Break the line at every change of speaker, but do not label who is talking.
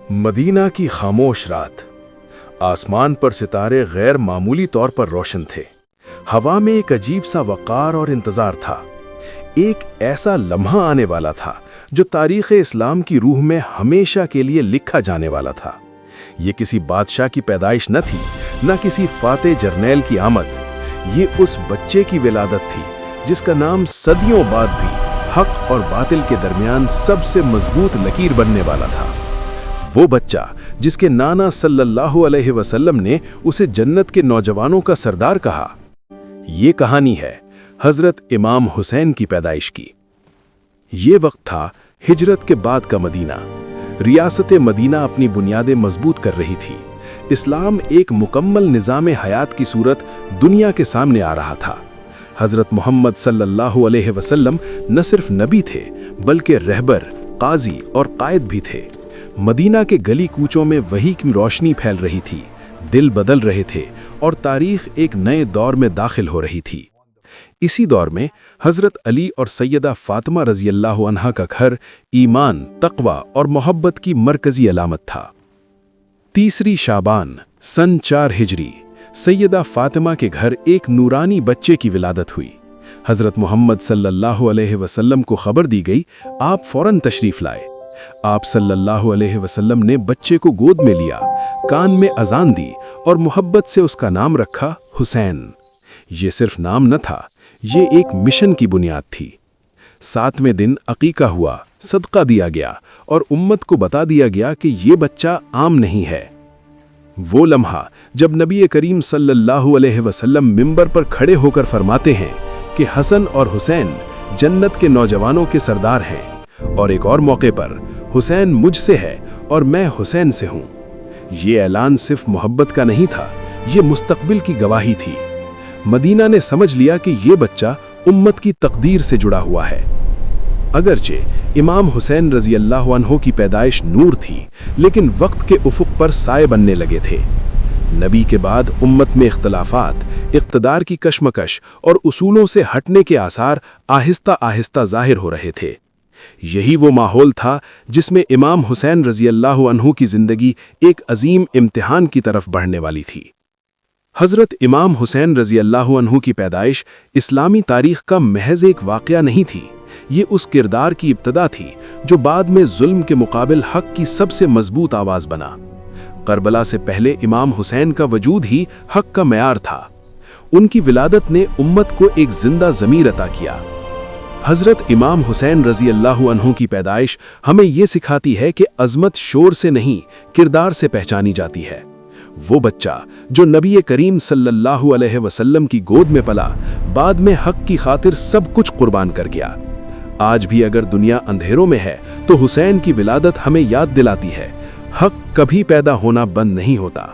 مدینہ کی خاموش رات۔ آسمان پر ستارے غیر معمولی طور پر روشن تھے۔ ہوا میں ایک عجیب سا وقار اور انتظار تھا۔ ایک ایسا لمحہ آنے والا تھا جو تاریخ اسلام کی روح میں ہمیشہ کے لیے لکھا جانے والا تھا۔ یہ کسی بادشاہ کی پیدائش نہ تھی، نہ کسی فاتح جرنیل کی آمد۔ یہ اس بچے کی ولادت تھی جس کا نام صدیوں بعد بھی حق اور باطل کے درمیان سب سے مضبوط لکیر بننے والا تھا۔ وہ بچہ جس کے نانا صلی اللہ علیہ وسلم نے اسے جنت کے نوجوانوں کا سردار کہا۔ یہ کہانی ہے حضرت امام حسین کی پیدائش کی۔ یہ وقت تھا ہجرت کے بعد کا مدینہ۔ ریاست مدینہ اپنی بنیادیں مضبوط کر رہی تھی۔ اسلام ایک مکمل نظام حیات کی صورت دنیا کے سامنے آ رہا تھا۔ حضرت محمد صلی اللہ علیہ وسلم نہ صرف نبی تھے بلکہ رہبر، قاضی اور قائد بھی تھے۔ مدینہ کے گلی کوچوں میں وحی کی روشنی پھیل رہی تھی، دل بدل رہے تھے اور تاریخ ایک نئے دور میں داخل ہو رہی تھی۔ اسی دور میں حضرت علی اور سیدہ فاطمہ رضی اللہ عنہا کا گھر ایمان، تقوی اور محبت کی مرکزی علامت تھا۔ 3 شعبان سن 4 ہجری سیدہ فاطمہ کے گھر ایک نورانی بچے کی ولادت ہوئی۔ حضرت محمد صلی اللہ علیہ وسلم کو خبر دی گئی، آپ فوراً تشریف لائے۔ آپ صلی اللہ علیہ وسلم نے بچے کو گود میں لیا، کان میں اذان دی اور محبت سے اس کا نام رکھا حسین۔ یہ صرف نام نہ تھا، یہ ایک مشن کی بنیاد تھی۔ 7ویں دن عقیقہ ہوا، صدقہ دیا گیا اور امت کو بتا دیا گیا کہ یہ بچہ عام نہیں ہے۔ وہ لمحہ جب نبی کریم صلی اللہ علیہ وسلم منبر پر کھڑے ہو کر فرماتے ہیں کہ حسن اور حسین جنت کے نوجوانوں کے سردار ہیں، اور ایک اور موقع پر حسین مجھ سے ہے اور میں حسین سے ہوں۔ یہ اعلان صرف محبت کا نہیں تھا، یہ مستقبل کی گواہی تھی۔ مدینہ نے سمجھ لیا کہ یہ بچہ امت کی تقدیر سے جڑا ہوا ہے۔ اگرچہ امام حسین رضی اللہ عنہ کی پیدائش نور تھی، لیکن وقت کے افق پر سائے بننے لگے تھے۔ نبی کے بعد امت میں اختلافات، اقتدار کی کشمکش اور اصولوں سے ہٹنے کے آثار آہستہ آہستہ ظاہر ہو رہے تھے۔ یہی وہ ماحول تھا جس میں امام حسین رضی اللہ عنہ کی زندگی ایک عظیم امتحان کی طرف بڑھنے والی تھی۔ حضرت امام حسین رضی اللہ عنہ کی پیدائش اسلامی تاریخ کا محض ایک واقعہ نہیں تھی، یہ اس کردار کی ابتدا تھی جو بعد میں ظلم کے مقابل حق کی سب سے مضبوط آواز بنا۔ کربلا سے پہلے امام حسین کا وجود ہی حق کا معیار تھا۔ ان کی ولادت نے امت کو ایک زندہ ضمیر عطا کیا۔ حضرت امام حسین رضی اللہ عنہ کی پیدائش ہمیں یہ سکھاتی ہے کہ عظمت شور سے نہیں، کردار سے پہچانی جاتی ہے۔ وہ بچہ جو نبی کریم صلی اللہ علیہ وسلم کی گود میں پلا، بعد میں حق کی خاطر سب کچھ قربان کر گیا۔ آج بھی اگر دنیا اندھیروں میں ہے تو حسین کی ولادت ہمیں یاد دلاتی ہے، حق کبھی پیدا ہونا بند نہیں ہوتا۔